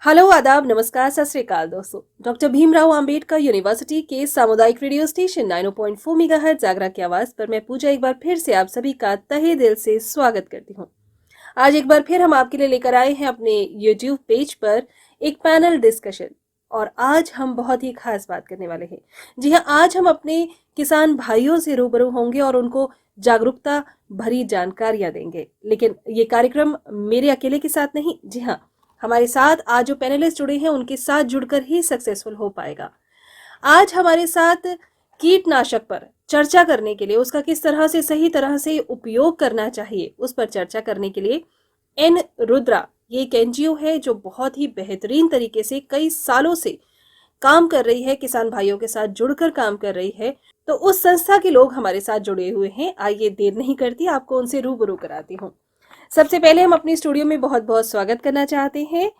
Hello आदाब नमस्कार सत श्री अकाल दोस्तों। डॉक्टर भीमराव अंबेडकर यूनिवर्सिटी के सामुदायिक रेडियो स्टेशन 90.4 मेगाहर्ट्ज जागरा की आवाज पर मैं पूजा एक बार फिर से आप सभी का तहे दिल से स्वागत करती हूँ। आज एक बार फिर हम आपके लिए लेकर आए हैं अपने YouTube पेज पर एक पैनल डिस्कशन और आज हम बहुत ही खास बात करने वाले हैं। जी हाँ, आज हम अपने किसान भाइयों से रूबरू होंगे और उनको जागरूकता भरी जानकारियां देंगे। लेकिन ये कार्यक्रम मेरे अकेले के साथ नहीं, जी हाँ, हमारे साथ आज जो पैनलिस्ट जुड़े हैं उनके साथ जुड़कर ही सक्सेसफुल हो पाएगा। आज हमारे साथ कीटनाशक पर चर्चा करने के लिए, उसका किस तरह से सही तरह से उपयोग करना चाहिए उस पर चर्चा करने के लिए एन रुद्रा, ये एक एनजीओ है जो बहुत ही बेहतरीन तरीके से कई सालों से काम कर रही है, किसान भाइयों के साथ जुड़कर काम कर रही है। तो उस संस्था के लोग हमारे साथ जुड़े हुए हैं। आइए देर नहीं करती, आपको उनसे रूबरू कराती हूँ। सबसे पहले हम अपनी स्टूडियो में बहुत बहुत स्वागत करना चाहते हैं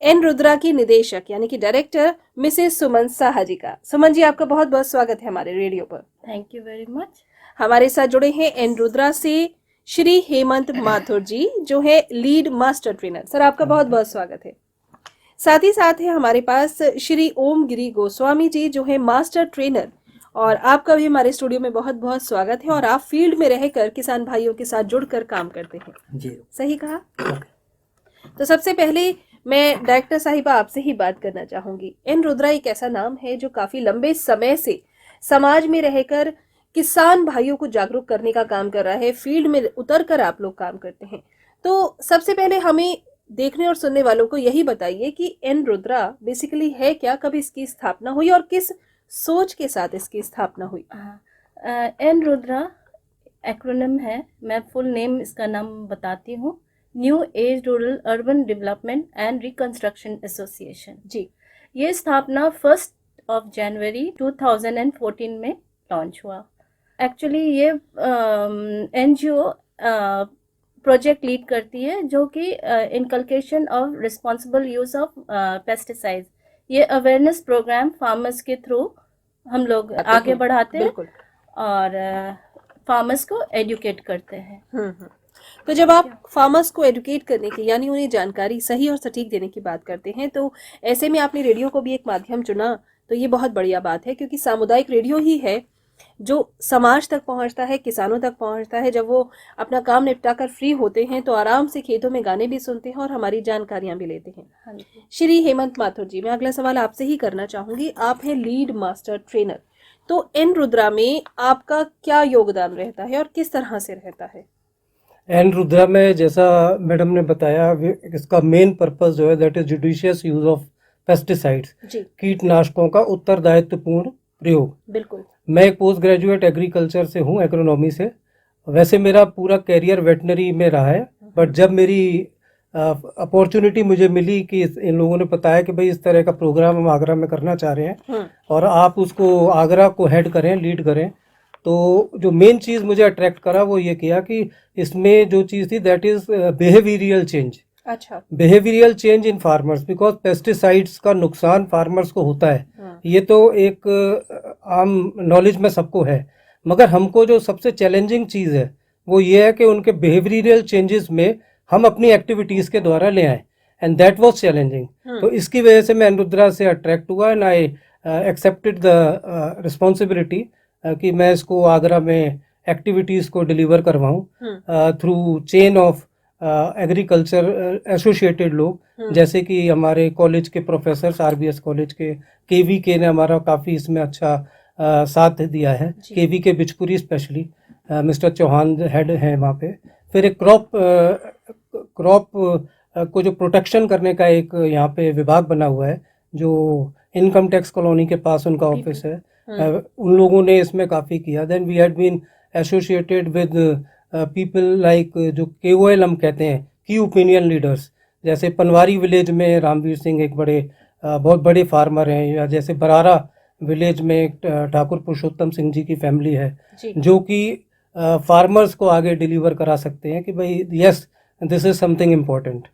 एन रुद्रा की निदेशक यानी कि डायरेक्टर मिसेस सुमन साहा जी का। सुमन जी, आपका बहुत बहुत स्वागत है हमारे रेडियो पर। Thank you very much. हमारे साथ जुड़े हैं एन रुद्रा से श्री हेमंत माथुर जी, जो है लीड मास्टर ट्रेनर। सर, आपका बहुत बहुत स्वागत है। साथ ही साथ है हमारे पास श्री ओम गिरी गोस्वामी जी, जो है मास्टर ट्रेनर, और आपका भी हमारे स्टूडियो में बहुत बहुत स्वागत है। और आप फील्ड में रहकर किसान भाइयों के साथ जुड़कर काम करते हैं जी, सही कहा? तो सबसे पहले मैं डायरेक्टर साहिबा आपसे ही बात करना चाहूंगी। एन रुद्रा एक ऐसा नाम है जो काफी लंबे समय से समाज में रहकर किसान भाइयों को जागरूक करने का काम कर रहा है। फील्ड में उतर कर आप लोग काम करते हैं। तो सबसे पहले हमें देखने और सुनने वालों को यही बताइए कि एन रुद्रा बेसिकली है क्या, कब इसकी स्थापना हुई और किस सोच के साथ इसकी स्थापना हुई? एन रुद्रा एक्रोनिम है, मैं फुल नेम इसका नाम बताती हूँ। New age rural urban development and reconstruction association. जी, ये स्थापना 1 जनवरी 2014 में लॉन्च हुआ। एक्चुअली ये एनजीओ प्रोजेक्ट लीड करती है जो कि inculcation of responsible use of pesticides, ये अवेयरनेस प्रोग्राम फार्मर्स के थ्रू हम लोग आगे बढ़ाते हैं और फार्मर्स को एजुकेट करते हैं। तो जब आप फार्मर्स को एजुकेट करने की यानी उन्हें जानकारी सही और सटीक देने की बात करते हैं, तो ऐसे में आपने रेडियो को भी एक माध्यम चुना, तो ये बहुत बढ़िया बात है, क्योंकि सामुदायिक रेडियो ही है जो समाज तक पहुंचता है, किसानों तक पहुंचता है। जब वो अपना काम निपटा कर फ्री होते हैं तो आराम से खेतों में गाने भी सुनते हैं और हमारी जानकारियां भी लेते हैं। हाँ, श्री हेमंत माथुर जी, मैं अगला सवाल आपसे ही करना चाहूंगी। आप हैं लीड मास्टर ट्रेनर, तो एन रुद्रा में आपका क्या योगदान रहता है और किस तरह से रहता है? एन रुद्रा में जैसा मैडम ने बताया, इसका मेन पर्पस जो है that is judicious use of pesticides, कीटनाशकों का उत्तरदायित्वपूर्ण प्रयोग। बिल्कुल। मैं एक पोस्ट ग्रेजुएट एग्रीकल्चर से हूँ, एग्रोनॉमी से। वैसे मेरा पूरा कैरियर वेटनरी में रहा है, बट जब मेरी अपॉर्चुनिटी मुझे मिली कि इन लोगों ने बताया कि भाई इस तरह का प्रोग्राम हम आगरा में करना चाह रहे हैं और आप उसको आगरा को हेड करें, लीड करें, तो जो मेन चीज़ मुझे अट्रैक्ट करा वो ये किया कि इसमें जो चीज़ थी दैट इज बिहेवियरल चेंज। अच्छा, behavioural change in farmers, because pesticides का नुकसान फार्मर्स को होता है, ये तो एक आम नॉलेज में सबको है। मगर हमको जो सबसे चैलेंजिंग चीज़ है वो ये है कि उनके बिहेवियरल चेंजेस में हम अपनी एक्टिविटीज़ के द्वारा ले आए, एंड दैट वाज चैलेंजिंग। तो इसकी वजह से मैं अनुरुद्रा से अट्रैक्ट हुआ and I accepted the responsibility कि मैं इसको आगरा में एक्टिविटीज़ को डिलीवर करवाऊँ through chain of agriculture associated लोग, जैसे कि हमारे कॉलेज के प्रोफेसर, आरबीएस कॉलेज के केवीके ने हमारा काफ़ी इसमें अच्छा साथ दिया है। KVK Bichpuri specially mister Chauhan head हैं वहाँ पे। फिर एक क्रॉप को जो प्रोटेक्शन करने का एक यहाँ पे विभाग बना हुआ है, जो इनकम टैक्स कॉलोनी के पास उनका ऑफिस है। उन लोगों ने इसमें काफ़ी किया। Then we had been associated with people like जो KOL हम कहते हैं, की ओपिनियन लीडर्स, जैसे पनवारी विलेज में रामवीर सिंह एक बहुत बड़े फार्मर हैं, या जैसे बरारा विलेज में एक ठाकुर पुरुषोत्तम सिंह जी की फैमिली है जो कि फार्मर्स को आगे डिलीवर करा सकते हैं कि भाई yes this is something important,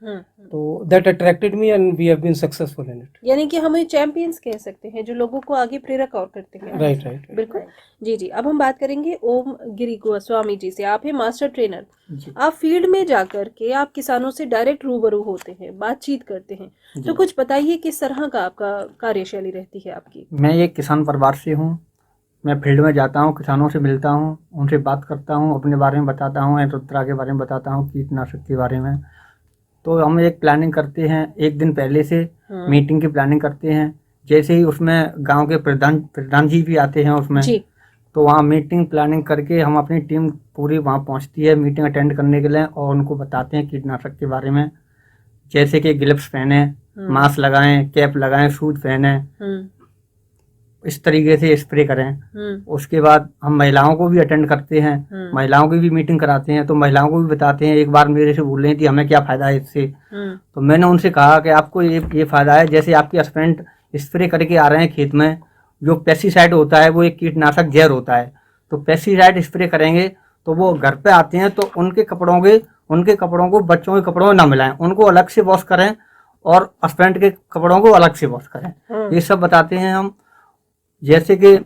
तो that attracted me and we have been successful in it. यानी कि हमें चैंपियंस कह सकते हैं जो लोगों को आगे प्रेरक और करते हैं। Right right. बिल्कुल जी जी। अब हम बात करेंगे ओम गिरी गोस्वामी जी से। आप हैं मास्टर ट्रेनर, आप फील्ड में जाकर के आप किसानों से डायरेक्ट रूबरू होते हैं, बातचीत करते हैं, तो कुछ बताइए किस तरह का आपका कार्यशैली रहती है आपकी? मैं एक किसान परिवार से हूँ। मैं फील्ड में जाता हूँ, किसानों से मिलता हूँ, उनसे बात करता हूँ, अपने बारे में बताता हूँ, एंड्रोत्रा के बारे में बताता हूँ, कीटनाशक के बारे में। तो हम एक प्लानिंग करते हैं, एक दिन पहले से मीटिंग की प्लानिंग करते हैं। जैसे ही उसमें गांव के प्रधान जी भी आते हैं उसमें जी। तो वहाँ मीटिंग प्लानिंग करके हम अपनी टीम पूरी वहाँ पहुँचती है मीटिंग अटेंड करने के लिए, और उनको बताते हैं कीटनाशक के बारे में, जैसे कि ग्लव्स पहने, मास्क लगाएं, कैप लगाएं, शूज पहने, इस तरीके से स्प्रे करें। उसके बाद हम महिलाओं को भी अटेंड करते हैं, महिलाओं की भी मीटिंग कराते हैं, तो महिलाओं को भी बताते हैं। एक बार मेरे से बोल रही थी हमें क्या फ़ायदा है इससे, तो मैंने उनसे कहा कि आपको ये फ़ायदा है, जैसे आपके हस्बैंड स्प्रे करके आ रहे हैं खेत में, जो पेस्टिसाइड होता है वो एक कीटनाशक जहर होता है, तो पेस्टिसाइड स्प्रे करेंगे तो वो घर पे आते हैं तो उनके कपड़ों को बच्चों के कपड़ों में ना मिलाएं, उनको अलग से वॉश करें और हस्बैंड के कपड़ों को अलग से वॉश करें। ये सब बताते हैं हम। जैसे कि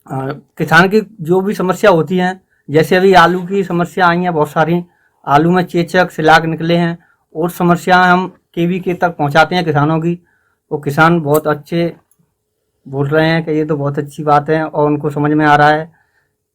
किसान की जो भी समस्या होती हैं, जैसे अभी आलू की समस्या आई हैं बहुत सारी, आलू में चेचक सिलाक निकले हैं, और समस्याएं हम KVK तक पहुंचाते हैं किसानों की। वो किसान बहुत अच्छे बोल रहे हैं कि ये तो बहुत अच्छी बात है और उनको समझ में आ रहा है,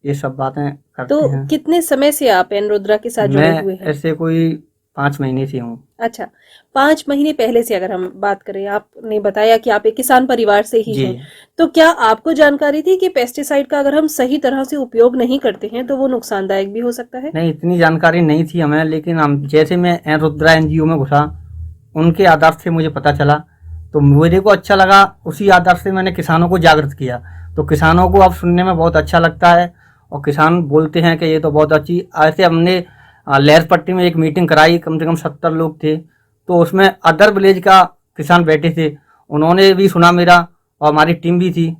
ये सब बातें करते तो हैं। कितने समय से आप एनरुद्रा के साथ जुड़े हुए मैं हैं? ऐसे कोई 5 महीने से हूँ। अच्छा, 5 महीने पहले से अगर हम बात करें, आपने बताया कि आप एक किसान परिवार से ही जी। हैं, तो क्या आपको जानकारी थी कि पेस्टिसाइड का अगर हम सही तरह से उपयोग नहीं करते हैं तो वो नुकसानदायक भी हो सकता है? नहीं, इतनी जानकारी नहीं थी हमें, लेकिन हम जैसे मैं एनरुद्रा NGO में घुसा, उनके आधार से मुझे पता चला, तो मेरे को अच्छा लगा। उसी आधार से मैंने किसानों को जागृत किया, तो किसानों को अब सुनने में बहुत अच्छा लगता है और किसान बोलते हैं कि ये तो बहुत अच्छी। ऐसे हमने लहर पट्टी में एक मीटिंग कराई, कम से कम 70 लोग थे, तो उसमें अदर विलेज का किसान बैठे थे, उन्होंने भी सुना मेरा और हमारी टीम भी थी,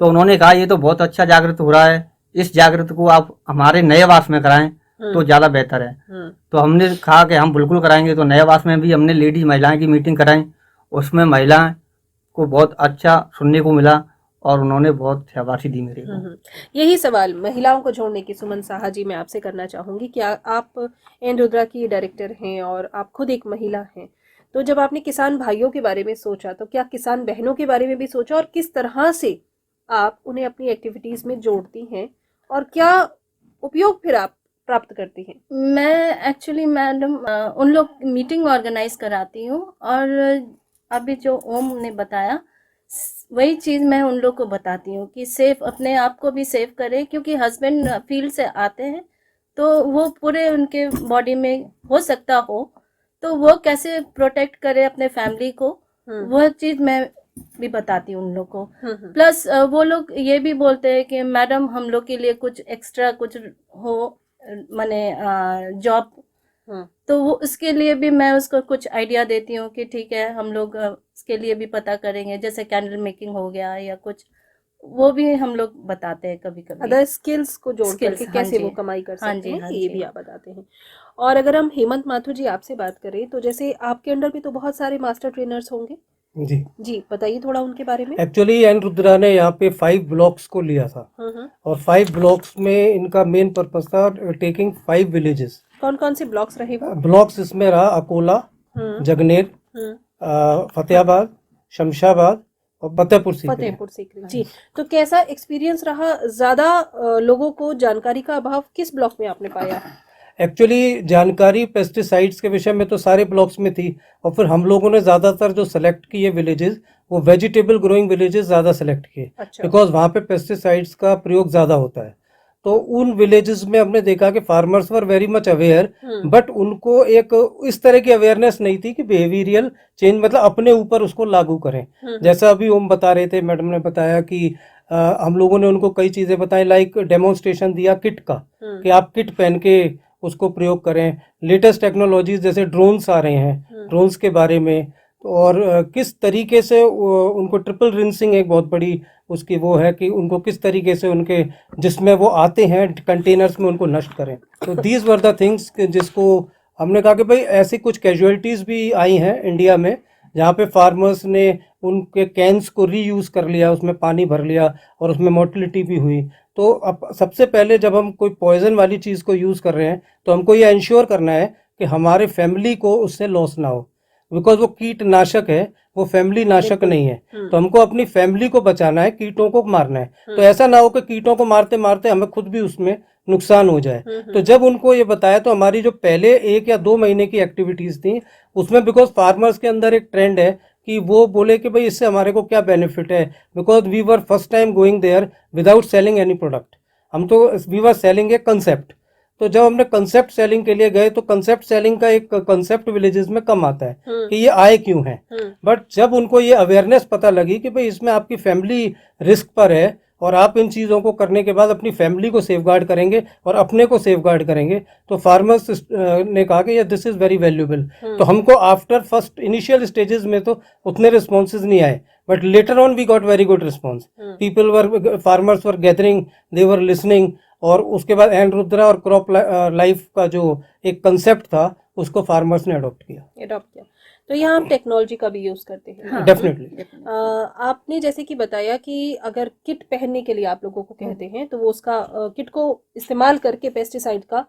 तो उन्होंने कहा ये तो बहुत अच्छा जागृत हो रहा है, इस जागृत को आप हमारे नए आवास में कराएं तो ज़्यादा बेहतर है। तो हमने कहा कि हम बिल्कुल कराएंगे। तो नए आवास में भी हमने लेडीज महिलाएं की मीटिंग कराई, उसमें महिलाएं को बहुत अच्छा सुनने को मिला और उन्होंने बहुत शाबाशी दी मेरे को। यही सवाल महिलाओं को जोड़ने की सुमन साहा जी मैं आपसे करना चाहूंगी कि आप एनरुद्रा की डायरेक्टर हैं और आप खुद एक महिला हैं, तो जब आपने किसान भाइयों के बारे में सोचा तो क्या किसान बहनों के बारे में भी सोचा, और किस तरह से आप उन्हें अपनी एक्टिविटीज में जोड़ती हैं और क्या उपयोग फिर आप प्राप्त करती हैं? मैं एक्चुअली मैडम उन लोग मीटिंग ऑर्गेनाइज कराती हूँ, और अभी जो ओम ने बताया वही चीज़ मैं उन लोग को बताती हूँ कि सेफ अपने आप को भी सेफ करें, क्योंकि हस्बैंड फील्ड से आते हैं तो वो पूरे उनके बॉडी में हो सकता हो, तो वो कैसे प्रोटेक्ट करे अपने फैमिली को, वह चीज़ मैं भी बताती हूँ उन लोग को। प्लस वो लोग ये भी बोलते हैं कि मैडम हम लोग के लिए कुछ एक्स्ट्रा कुछ हो, माने जॉब, तो वो उसके लिए भी मैं उसको कुछ आइडिया देती हूँ कि ठीक है हम लोग उसके लिए भी पता करेंगे, जैसे कैंडल मेकिंग हो गया या कुछ, वो भी हम लोग बताते हैं कभी कभी। अदर स्किल्स को जोड़ करके हाँ कैसे जी। वो कमाई कर हाँ सकते जी, हैं, हाँ ये जी। भी आप बताते हैं। और अगर हम हेमंत माथुर जी आपसे बात करें, तो जैसे आपके अंडर भी तो बहुत सारे मास्टर ट्रेनर्स होंगे जी जी, बताइए थोड़ा उनके बारे में। एक्चुअली एनरुद्रा ने यहाँ पे 5 ब्लॉक्स को लिया था, और 5 ब्लॉक्स में इनका मेन पर्पस था टेकिंग 5 विलेजेस। कौन कौन से ब्लॉक्स रहे वो? ब्लॉक्स इसमें रहा अकोला, जगनेर, फतेहाबाद, शमशाबाद और फतेहपुर सीकरी। जी, तो कैसा एक्सपीरियंस रहा? ज्यादा लोगों को जानकारी का अभाव किस ब्लॉक में आपने पाया? एक्चुअली जानकारी पेस्टिसाइड्स के विषय में तो सारे ब्लॉक्स में थी, और फिर हम लोगों ने ज़्यादातर जो सेलेक्ट किए विलेजेस, वो वेजिटेबल ग्रोइंग विलेजेस ज़्यादा सेलेक्ट किए, बिकॉज वहाँ पे पेस्टिसाइड्स का प्रयोग ज़्यादा होता है। तो उन विलेजेस में हमने देखा कि farmers were very much aware, but उनको एक इस तरह की अवेयरनेस नहीं थी कि बिहेवियरल चेंज मतलब अपने ऊपर उसको लागू करें। जैसा अभी ओम बता रहे थे, मैडम ने बताया कि हम लोगों ने उनको कई चीज़ें बताई, लाइक डेमोन्स्ट्रेशन दिया किट का, कि आप किट पहन के उसको प्रयोग करें। लेटेस्ट टेक्नोलॉजीज जैसे ड्रोन्स आ रहे हैं, ड्रोन्स के बारे में, और किस तरीके से उनको ट्रिपल रिंसिंग एक बहुत बड़ी उसकी वो है कि उनको किस तरीके से उनके जिसमें वो आते हैं कंटेनर्स में उनको नष्ट करें। तो दीज वर द थिंग्स जिसको हमने कहा कि भाई ऐसी कुछ कैजुअलिटीज़ भी आई हैं इंडिया में जहाँ पे फार्मर्स ने उनके कैंस को रीयूज़ कर लिया, उसमें पानी भर लिया और उसमें मोर्टलिटी भी हुई। तो अब सबसे पहले जब हम कोई पॉइजन वाली चीज़ को यूज़ कर रहे हैं तो हमको ये इंश्योर करना है कि हमारे फैमिली को उससे लॉस ना हो, बिकॉज वो कीटनाशक है, वो फैमिली नाशक बिल्कुल। नहीं है। तो हमको अपनी फैमिली को बचाना है, कीटों को मारना है। तो ऐसा ना हो कि कीटों को मारते मारते हमें खुद भी उसमें नुकसान हो जाए। तो जब उनको ये बताया तो हमारी जो पहले 1 या 2 महीने की एक्टिविटीज़ थी उसमें, बिकॉज फार्मर्स के अंदर एक ट्रेंड है कि वो बोले कि भाई इससे हमारे को क्या बेनिफिट है, because we were first time going there without selling any product. हम तो we were selling a concept. तो जब हमने कंसेप्ट सेलिंग के लिए गए तो कंसेप्ट सेलिंग का एक कंसेप्ट विलेजेस में कम आता है कि ये आए क्यों हैं। बट जब उनको ये अवेयरनेस पता लगी कि भाई इसमें आपकी फैमिली रिस्क पर है और आप इन चीज़ों को करने के बाद अपनी फैमिली को सेफगार्ड करेंगे और अपने को सेफगार्ड करेंगे, तो फार्मर्स ने कहा कि ये दिस इज़ वेरी वैल्यूबल। तो हमको आफ्टर फर्स्ट इनिशियल स्टेजेस में तो उतने रिस्पॉन्सेज नहीं आए, but later on we got very good response. People were, farmers were gathering, they were listening. और उसके बाद एंड रुद्रा और क्रॉप लाइफ का जो एक कंसेप्ट था उसको फार्मर्स ने अडॉप्ट किया। तो यहाँ आप टेक्नोलॉजी का भी यूज करते हैं। हाँ, डेफिनेटली। आपने जैसे कि बताया कि अगर किट पहनने के लिए आप लोगों को कहते हैं तो वो उसका किट को इस्तेमाल करके पेस्टिसाइड का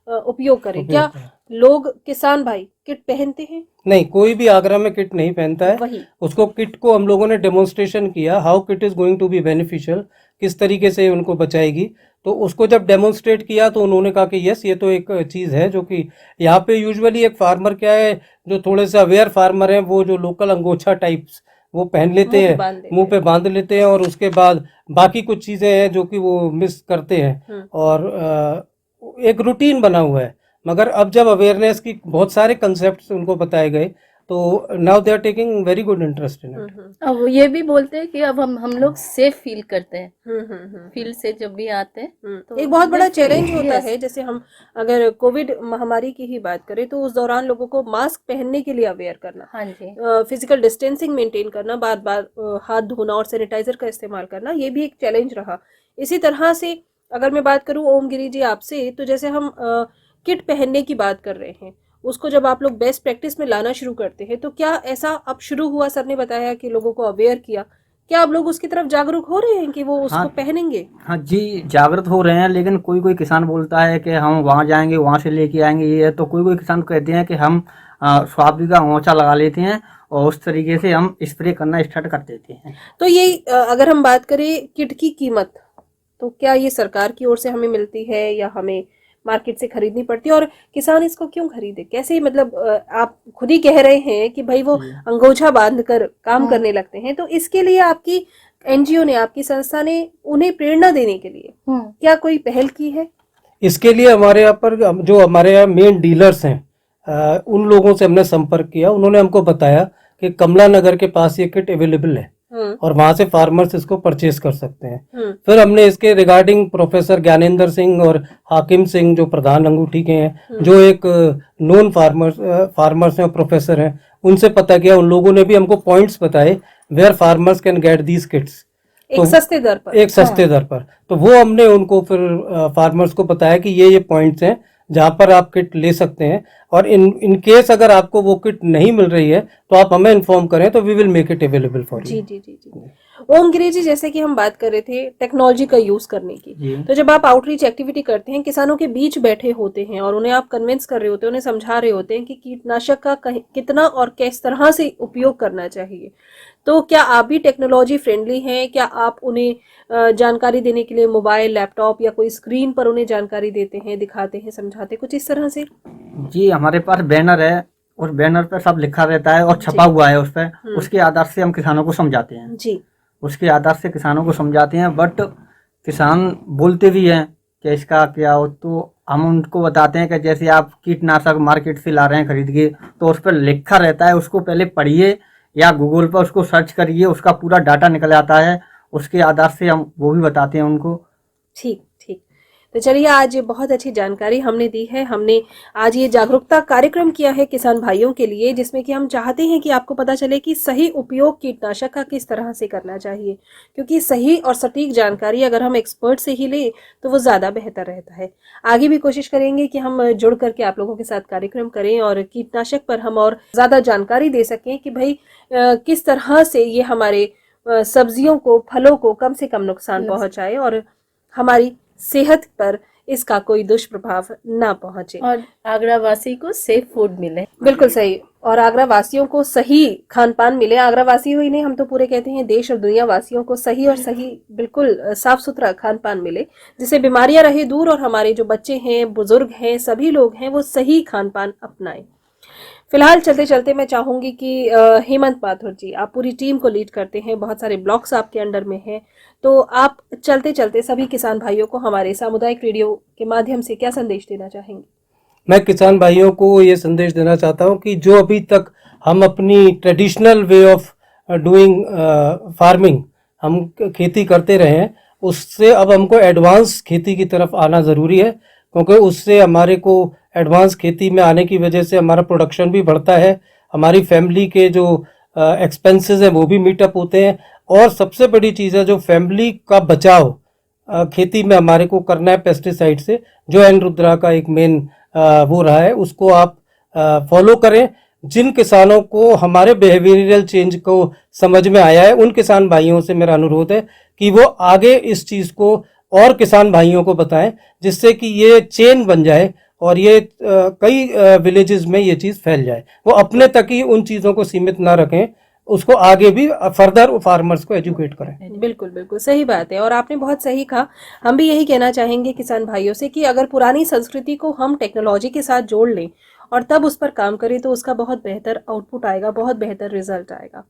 उपयोग करें। क्या लोग, किसान भाई, किट पहनते हैं? नहीं, कोई भी आगरा में किट नहीं पहनता है। वही उसको किट को हम लोगों ने डेमोन्स्ट्रेशन किया, how kit is going to be beneficial, किस तरीके से उनको बचाएगी। तो उसको जब डेमोन्स्ट्रेट किया तो उन्होंने कहा कि यस, ये तो एक चीज़ है जो कि यहाँ पे यूजुअली एक फार्मर क्या है, जो थोड़े से अवेयर फार्मर हैं, वो जो लोकल अंगोछा टाइप्स वो पहन लेते हैं, मुंह पे बांध लेते हैं, और उसके बाद बाकी कुछ चीज़ें हैं जो कि वो मिस करते हैं और एक रूटीन बना हुआ है। मगर अब जब अवेयरनेस की बहुत सारे कंसेप्ट्स उनको बताए गए तो now they are taking very good interest in it. अब वो ये भी बोलते हैं कि अब हम लोग सेफ फील करते हैं फील्ड से जब भी आते हैं। तो एक बहुत बड़ा चैलेंज होता Yes. है। जैसे हम अगर कोविड महामारी की ही बात करें तो उस दौरान लोगों को मास्क पहनने के लिए अवेयर करना, हाँ जी, फिजिकल डिस्टेंसिंग मेंटेन करना, बार बार हाथ धोना और सैनिटाइजर का इस्तेमाल करना, ये भी एक चैलेंज रहा। इसी तरह से अगर मैं बात करूं ओम गिरी जी आपसे, तो जैसे हम किट पहनने की बात कर रहे हैं, उसको जब आप लोग बेस्ट प्रैक्टिस में लाना शुरू करते हैं तो क्या ऐसा अब शुरू हुआ? सर ने बताया कि लोगों को अवेयर किया, क्या आप लोग उसकी तरफ जागरूक हो रहे हैं कि वो उसको पहनेंगे? हाँ जी, जागृत हो रहे हैं, लेकिन कोई कोई किसान बोलता है कि हम वहाँ जाएंगे, वहाँ से लेके आएंगे। ये तो कोई कोई किसान कहते हैं कि हम स्वाबी का ओंचा लगा लेते हैं और उस तरीके से हम स्प्रे करना स्टार्ट कर देते हैं। तो ये अगर हम बात करें किट की कीमत, तो क्या ये सरकार की ओर से हमें मिलती है या हमें मार्केट से खरीदनी पड़ती है? और किसान इसको क्यों खरीदे? कैसे, मतलब आप खुद ही कह रहे हैं कि भाई वो अंगोछा बांध कर काम करने लगते हैं, तो इसके लिए आपकी एनजीओ ने, आपकी संस्था ने उन्हें प्रेरणा देने के लिए क्या कोई पहल की है? इसके लिए हमारे यहाँ पर जो हमारे यहाँ मेन डीलर्स हैं उन लोगों से हमने संपर्क किया। उन्होंने हमको बताया कि कमला नगर के पास ये किट अवेलेबल है और वहां से फार्मर्स इसको परचेज कर सकते हैं। फिर हमने इसके रिगार्डिंग प्रोफेसर ज्ञानेंद्र सिंह और हाकिम सिंह जो प्रधान अंगूठी के हैं, जो एक नॉन फार्मर्स हैं, प्रोफेसर हैं, उनसे पता किया। उन लोगों ने भी हमको पॉइंट्स बताए where farmers can get these kits, एक सस्ते दर पर। एक सस्ते दर पर। तो वो हमने उनको फिर फार्मर्स को बताया कि ये पॉइंट्स हैं जहाँ पर आप किट ले सकते हैं, और इन केस अगर आपको वो किट नहीं मिल रही है तो आप हमें इन्फॉर्म करें तो we will make it available for you. जी जी जी जी। ओम गिरी जी, जैसे कि हम बात कर रहे थे टेक्नोलॉजी का यूज करने की, तो जब आप आउटरीच एक्टिविटी करते हैं, किसानों के बीच बैठे होते हैं और उन्हें आप कन्विंस कर रहे होते हैं, उन्हें समझा रहे होते हैं कि कीटनाशक का कितना और किस तरह से उपयोग करना चाहिए, तो क्या आप भी टेक्नोलॉजी फ्रेंडली हैं? क्या आप उन्हें जानकारी देने के लिए मोबाइल, लैपटॉप या कोई स्क्रीन पर उन्हें जानकारी देते हैं, दिखाते हैं, समझाते, कुछ इस तरह से? जी, हमारे पास बैनर है और बैनर पर सब लिखा रहता है और छपा हुआ है उस पर। उसके आधार से हम किसानों को समझाते हैं जी, उसके आधार से किसानों को समझाते हैं। बट किसान बोलते भी हैं कि इसका क्या हो, तो हम उनको बताते हैं कि जैसे आप कीटनाशक मार्केट से ला रहे हैं खरीद के, तो उस पर लिखा रहता है, उसको पहले पढ़िए या गूगल पर उसको सर्च करिए, उसका पूरा डाटा निकल आता है। उसके आधार से हम वो भी बताते हैं उनको। ठीक ठीक। तो चलिए, आज बहुत अच्छी जानकारी हमने दी है। हमने आज ये जागरूकता कार्यक्रम किया है किसान भाइयों के लिए, जिसमें कि हम चाहते हैं कि आपको पता चले कि सही उपयोग कीटनाशक का किस तरह से करना चाहिए, क्योंकि सही और सटीक जानकारी अगर हम एक्सपर्ट से ही ले तो वो ज़्यादा बेहतर रहता है। आगे भी कोशिश करेंगे कि हम जुड़ करके आप लोगों के साथ कार्यक्रम करें और कीटनाशक पर हम और ज़्यादा जानकारी दे सकें कि भाई किस तरह से ये हमारे सब्जियों को, फलों को कम से कम नुकसान पहुंचाए और हमारी सेहत पर इसका कोई दुष्प्रभाव ना पहुंचे और आगरा वासी को सेफ फूड मिले। बिल्कुल सही। और आगरा वासियों को सही खान पान मिले। आगरा वासी ही नहीं, हम तो पूरे कहते हैं देश और दुनिया वासियों को सही और सही बिल्कुल साफ सुथरा खान पान मिले, जिससे बीमारियां रहे दूर और हमारे जो बच्चे हैं, बुजुर्ग हैं, सभी लोग हैं, वो सही खान पान अपनाएं। फिलहाल चलते चलते मैं चाहूंगी कि हेमंत माथुर जी, आप पूरी टीम को लीड करते हैं, बहुत सारे ब्लॉक्स आपके अंडर में हैं, तो आप चलते चलते सभी किसान भाइयों को हमारे सामुदायिक रेडियो के माध्यम से क्या संदेश देना चाहेंगे? मैं किसान भाइयों को ये संदेश देना चाहता हूँ कि जो अभी तक हम अपनी traditional way of doing farming हम खेती करते रहे हैं, उससे अब हमको एडवांस खेती की तरफ आना ज़रूरी है, क्योंकि उससे हमारे को एडवांस खेती में आने की वजह से हमारा प्रोडक्शन भी बढ़ता है, हमारी फैमिली के जो एक्सपेंसेस हैं वो भी मीटअप होते हैं, और सबसे बड़ी चीज़ है जो फैमिली का बचाव खेती में हमारे को करना है पेस्टिसाइड से, जो एन रुद्रा का एक मेन वो रहा है, उसको आप फॉलो करें। जिन किसानों को हमारे बिहेवियरल चेंज को समझ में आया है, उन किसान भाइयों से मेरा अनुरोध है कि वो आगे इस चीज़ को और किसान भाइयों को बताएं, जिससे कि ये चेन बन जाए और ये कई विलेजेस में ये चीज़ फैल जाए। वो अपने तक ही उन चीज़ों को सीमित ना रखें, उसको आगे भी फर्दर फार्मर्स को एजुकेट करें। बिल्कुल बिल्कुल सही बात है, और आपने बहुत सही कहा। हम भी यही कहना चाहेंगे किसान भाइयों से कि अगर पुरानी संस्कृति को हम टेक्नोलॉजी के साथ जोड़ लें और तब उस पर काम करें तो उसका बहुत बेहतर आउटपुट आएगा, बहुत बेहतर रिजल्ट आएगा।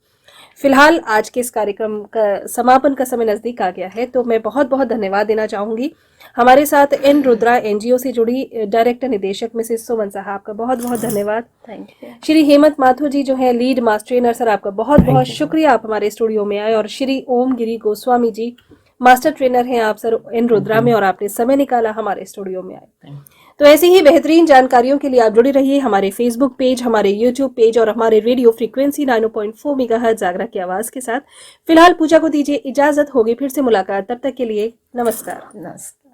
फिलहाल आज के इस कार्यक्रम का समापन का समय नजदीक आ गया है, तो मैं बहुत बहुत धन्यवाद देना चाहूंगी हमारे साथ एन रुद्रा एनजीओ से जुड़ी डायरेक्टर निदेशक मिसेस सुमन साहब का बहुत बहुत धन्यवाद। Thank you. श्री हेमंत माथुर जी जो है लीड मास्टर ट्रेनर, सर आपका बहुत बहुत शुक्रिया, आप हमारे स्टूडियो में आए। और श्री ओम गिरी गोस्वामी जी मास्टर ट्रेनर हैं आप सर एन रुद्रा में, और आपने समय निकाला हमारे स्टूडियो में आए। तो ऐसी ही बेहतरीन जानकारियों के लिए आप जुड़े रहिए हमारे फेसबुक पेज, हमारे यूट्यूब पेज और हमारे रेडियो फ्रीक्वेंसी 90.4 मेगाहर्ट्ज जागरा की आवाज के साथ। फिलहाल पूजा को दीजिए इजाजत, होगी फिर से मुलाकात, तब तक के लिए नमस्कार। नमस्कार।